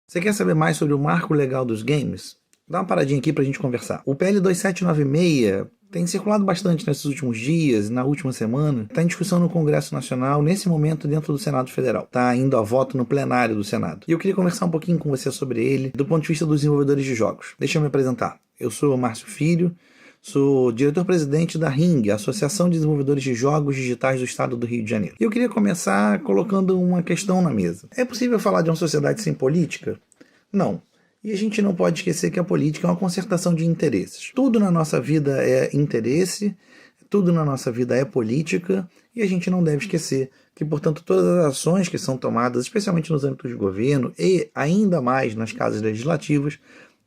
Você quer saber mais sobre o marco legal dos games? Dá uma paradinha aqui pra gente conversar. O PL 2796 tem circulado bastante nesses últimos dias, na última semana. Está em discussão no Congresso Nacional, nesse momento dentro do Senado Federal. Está indo a voto no plenário do Senado. E eu queria conversar um pouquinho com você sobre ele, do ponto de vista dos desenvolvedores de jogos. Deixa eu me apresentar. Eu sou o Márcio Filho, sou diretor-presidente da RING, Associação de Desenvolvedores de Jogos Digitais do Estado do Rio de Janeiro. E eu queria começar colocando uma questão na mesa. É possível falar de uma sociedade sem política? Não. E a gente não pode esquecer que a política é uma concertação de interesses. Tudo na nossa vida é interesse, tudo na nossa vida é política, e a gente não deve esquecer que, portanto, todas as ações que são tomadas, especialmente nos âmbitos de governo e ainda mais nas casas legislativas,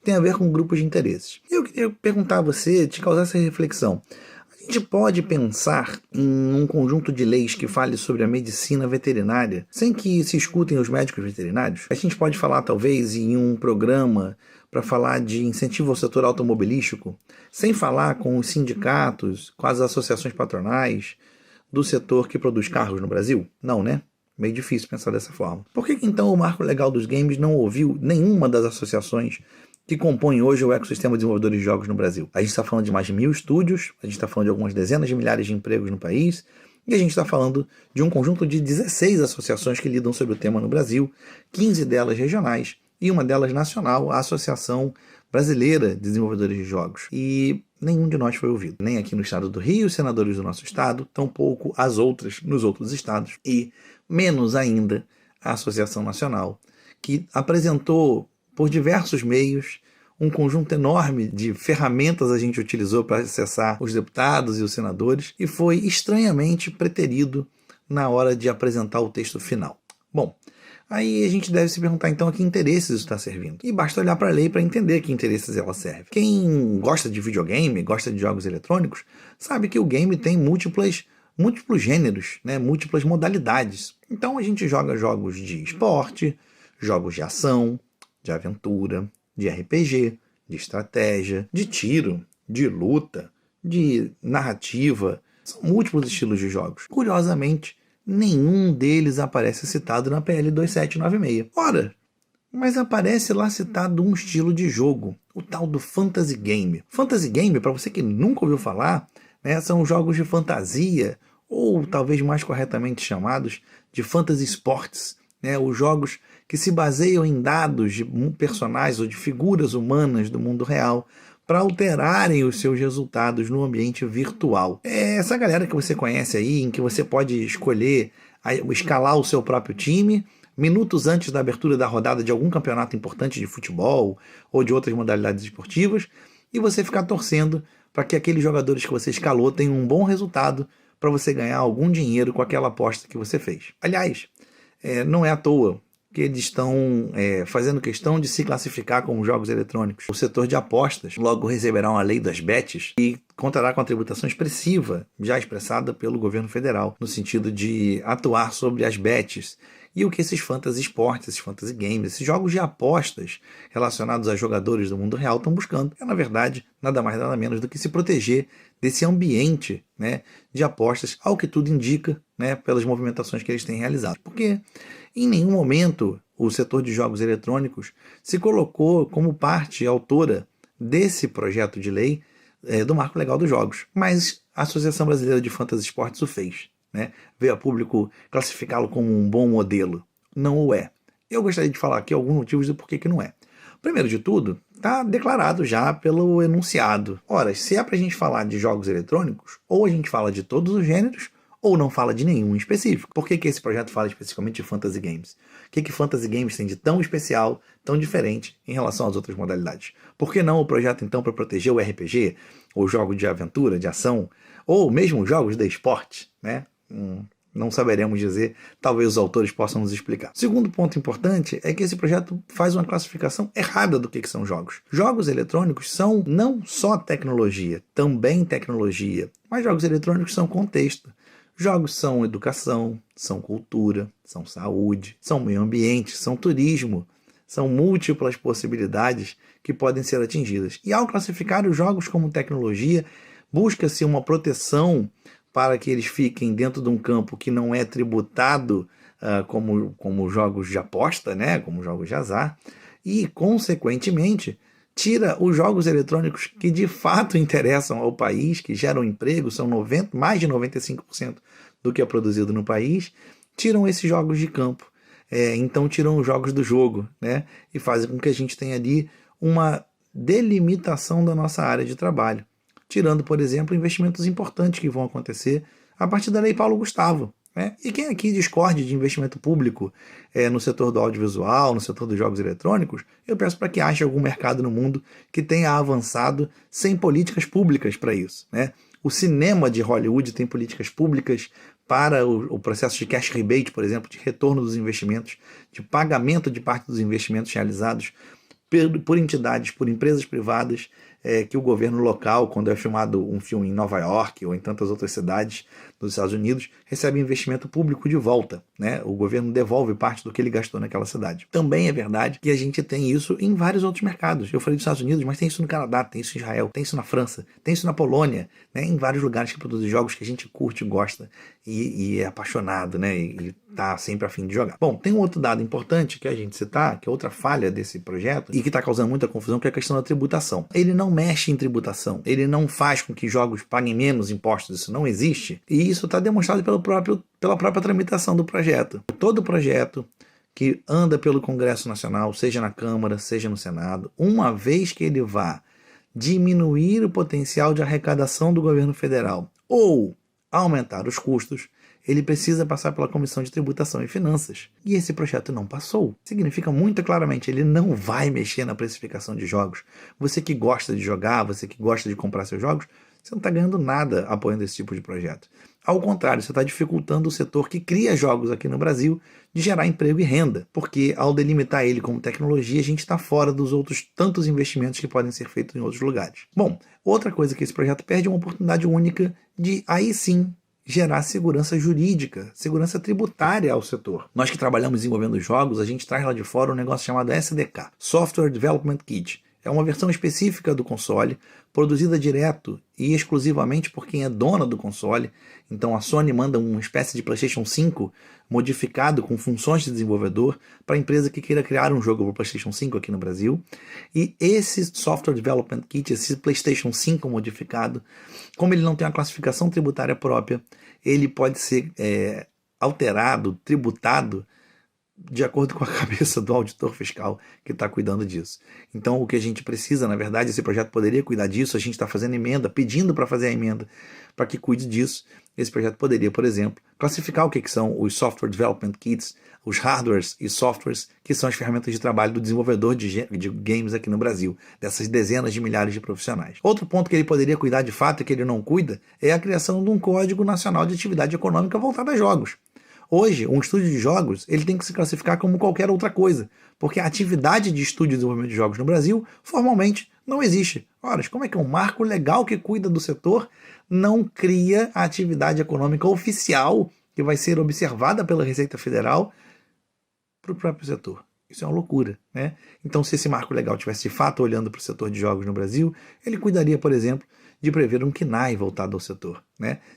têm a ver com grupos de interesses. Eu queria perguntar a você, te causar essa reflexão. A gente pode pensar em um conjunto de leis que fale sobre a medicina veterinária sem que se escutem os médicos veterinários? A gente pode falar, talvez, em um programa para falar de incentivo ao setor automobilístico, sem falar com os sindicatos, com as associações patronais do setor que produz carros no Brasil? Não, né? Meio difícil pensar dessa forma. Por que então o Marco Legal dos Games não ouviu nenhuma das associações que compõem hoje o ecossistema de desenvolvedores de jogos no Brasil? A gente está falando de mais de 1000 estúdios, a gente está falando de algumas dezenas de milhares de empregos no país, e a gente está falando de um conjunto de 16 associações que lidam sobre o tema no Brasil, 15 delas regionais e uma delas nacional, a Associação Brasileira de Desenvolvedores de Jogos. E nenhum de nós foi ouvido. Nem aqui no estado do Rio, os senadores do nosso estado, tampouco as outras nos outros estados, e menos ainda a Associação Nacional, que apresentou por diversos meios, um conjunto enorme de ferramentas a gente utilizou para acessar os deputados e os senadores e foi estranhamente preterido na hora de apresentar o texto final. Bom, aí a gente deve se perguntar então a que interesses isso está servindo. E basta olhar para a lei para entender a que interesses ela serve. Quem gosta de videogame, gosta de jogos eletrônicos, sabe que o game tem múltiplos gêneros, né? Múltiplas modalidades. Então a gente joga jogos de esporte, jogos de ação, de aventura, de RPG, de estratégia, de tiro, de luta, de narrativa. São múltiplos estilos de jogos. Curiosamente, nenhum deles aparece citado na PL 2796. Ora, mas aparece lá citado um estilo de jogo, o tal do Fantasy Game. Fantasy Game, para você que nunca ouviu falar, né, são jogos de fantasia, ou talvez mais corretamente chamados de Fantasy Sports, né, os jogos que se baseiam em dados de personagens ou de figuras humanas do mundo real para alterarem os seus resultados no ambiente virtual. É essa galera que você conhece aí, em que você pode escolher escalar o seu próprio time minutos antes da abertura da rodada de algum campeonato importante de futebol ou de outras modalidades esportivas, e você ficar torcendo para que aqueles jogadores que você escalou tenham um bom resultado para você ganhar algum dinheiro com aquela aposta que você fez. Aliás, não é à toa que eles estão fazendo questão de se classificar como jogos eletrônicos. O setor de apostas logo receberá uma lei das bets e contará com a tributação expressiva, já expressada pelo governo federal, no sentido de atuar sobre as bets. E o que esses fantasy esportes, esses fantasy games, esses jogos de apostas relacionados a jogadores do mundo real estão buscando é, na verdade, nada mais nada menos do que se proteger desse ambiente, né, de apostas, ao que tudo indica, né, pelas movimentações que eles têm realizado. Porque em nenhum momento o setor de jogos eletrônicos se colocou como parte autora desse projeto de lei do Marco Legal dos Jogos. Mas a Associação Brasileira de Fantasy Esportes o fez. Né? Veio a público classificá-lo como um bom modelo. Não o é. Eu gostaria de falar aqui alguns motivos do porquê que não é. Primeiro de tudo, está declarado já pelo enunciado. Ora, se é para a gente falar de jogos eletrônicos, ou a gente fala de todos os gêneros, ou não fala de nenhum em específico. Por que esse projeto fala especificamente de Fantasy Games? O que Fantasy Games tem de tão especial, tão diferente em relação às outras modalidades? Por que não o projeto, então, para proteger o RPG, ou jogos de aventura, de ação, ou mesmo jogos de esporte, né? Não saberemos dizer, talvez os autores possam nos explicar. Segundo ponto importante é que esse projeto faz uma classificação errada do que são jogos. Jogos eletrônicos são não só tecnologia, também tecnologia, mas jogos eletrônicos são contexto. Jogos são educação, são cultura, são saúde, são meio ambiente, são turismo, são múltiplas possibilidades que podem ser atingidas. E ao classificar os jogos como tecnologia, busca-se uma proteção para que eles fiquem dentro de um campo que não é tributado como jogos de aposta, né? Como jogos de azar, e, consequentemente, tira os jogos eletrônicos que de fato interessam ao país, que geram emprego, são mais de 95% do que é produzido no país, tiram esses jogos de campo. Então tiram os jogos do jogo, né? E fazem com que a gente tenha ali uma delimitação da nossa área de trabalho, tirando, por exemplo, investimentos importantes que vão acontecer a partir da Lei Paulo Gustavo. E quem aqui discorde de investimento público no setor do audiovisual, no setor dos jogos eletrônicos, eu peço para que ache algum mercado no mundo que tenha avançado sem políticas públicas para isso. O cinema de Hollywood tem políticas públicas para o processo de cash rebate, por exemplo, de retorno dos investimentos, de pagamento de parte dos investimentos realizados por entidades, por empresas privadas, que o governo local, quando é filmado um filme em Nova York ou em tantas outras cidades dos Estados Unidos, recebe investimento público de volta. O governo devolve parte do que ele gastou naquela cidade. Também é verdade que a gente tem isso em vários outros mercados. Eu falei dos Estados Unidos, mas tem isso no Canadá, tem isso em Israel, tem isso na França, tem isso na Polônia, em vários lugares que produzem jogos que a gente curte, gosta e é apaixonado, e está sempre a fim de jogar. Bom, tem um outro dado importante que a gente citar, que é outra falha desse projeto e que está causando muita confusão, que é a questão da tributação. Ele não mexe em tributação, ele não faz com que jogos paguem menos impostos, isso não existe, e isso está demonstrado pela própria tramitação do projeto. Todo projeto que anda pelo Congresso Nacional, seja na Câmara, seja no Senado, uma vez que ele vá diminuir o potencial de arrecadação do governo federal ou aumentar os custos, ele precisa passar pela Comissão de Tributação e Finanças. E esse projeto não passou. Significa muito claramente, ele não vai mexer na precificação de jogos. Você que gosta de jogar, você que gosta de comprar seus jogos, você não está ganhando nada apoiando esse tipo de projeto. Ao contrário, você está dificultando o setor que cria jogos aqui no Brasil de gerar emprego e renda, porque ao delimitar ele como tecnologia, a gente está fora dos outros tantos investimentos que podem ser feitos em outros lugares. Bom, outra coisa que esse projeto perde é uma oportunidade única de, aí sim, gerar segurança jurídica, segurança tributária ao setor. Nós que trabalhamos desenvolvendo jogos, a gente traz lá de fora um negócio chamado SDK, Software Development Kit. É uma versão específica do console, produzida direto e exclusivamente por quem é dona do console. Então a Sony manda uma espécie de PlayStation 5 modificado com funções de desenvolvedor para a empresa que queira criar um jogo para o PlayStation 5 aqui no Brasil. E esse Software Development Kit, esse PlayStation 5 modificado, como ele não tem uma classificação tributária própria, ele pode ser alterado, tributado, de acordo com a cabeça do auditor fiscal que está cuidando disso. Então o que a gente precisa, na verdade, esse projeto poderia cuidar disso, a gente está fazendo emenda, pedindo para fazer a emenda para que cuide disso. Esse projeto poderia, por exemplo, classificar o que são os Software Development Kits, os hardwares e softwares que são as ferramentas de trabalho do desenvolvedor de games aqui no Brasil, dessas dezenas de milhares de profissionais. Outro ponto que ele poderia cuidar de fato e que ele não cuida é a criação de um Código Nacional de Atividade Econômica voltado a jogos. Hoje, um estúdio de jogos ele tem que se classificar como qualquer outra coisa, porque a atividade de estúdio de desenvolvimento de jogos no Brasil, formalmente, não existe. Ora, como é que um marco legal que cuida do setor não cria a atividade econômica oficial que vai ser observada pela Receita Federal para o próprio setor? Isso é uma loucura, Então, se esse marco legal estivesse de fato olhando para o setor de jogos no Brasil, ele cuidaria, por exemplo, de prever um KNAI voltado ao setor.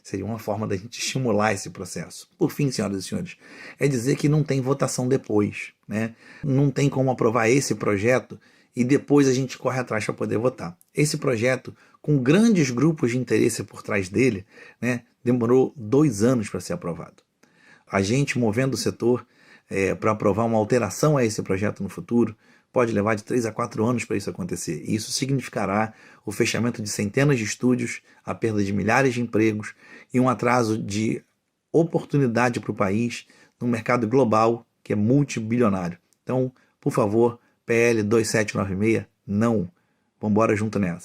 Seria uma forma da gente estimular esse processo. Por fim, senhoras e senhores, é dizer que não tem votação depois. Não tem como aprovar esse projeto e depois a gente corre atrás para poder votar. Esse projeto, com grandes grupos de interesse por trás dele, demorou 2 anos para ser aprovado. A gente, movendo o setor para aprovar uma alteração a esse projeto no futuro, pode levar de 3 a 4 anos para isso acontecer. E isso significará o fechamento de centenas de estúdios, a perda de milhares de empregos e um atraso de oportunidade para o país num mercado global que é multibilionário. Então, por favor, PL 2796, não. Vamos embora junto nessa.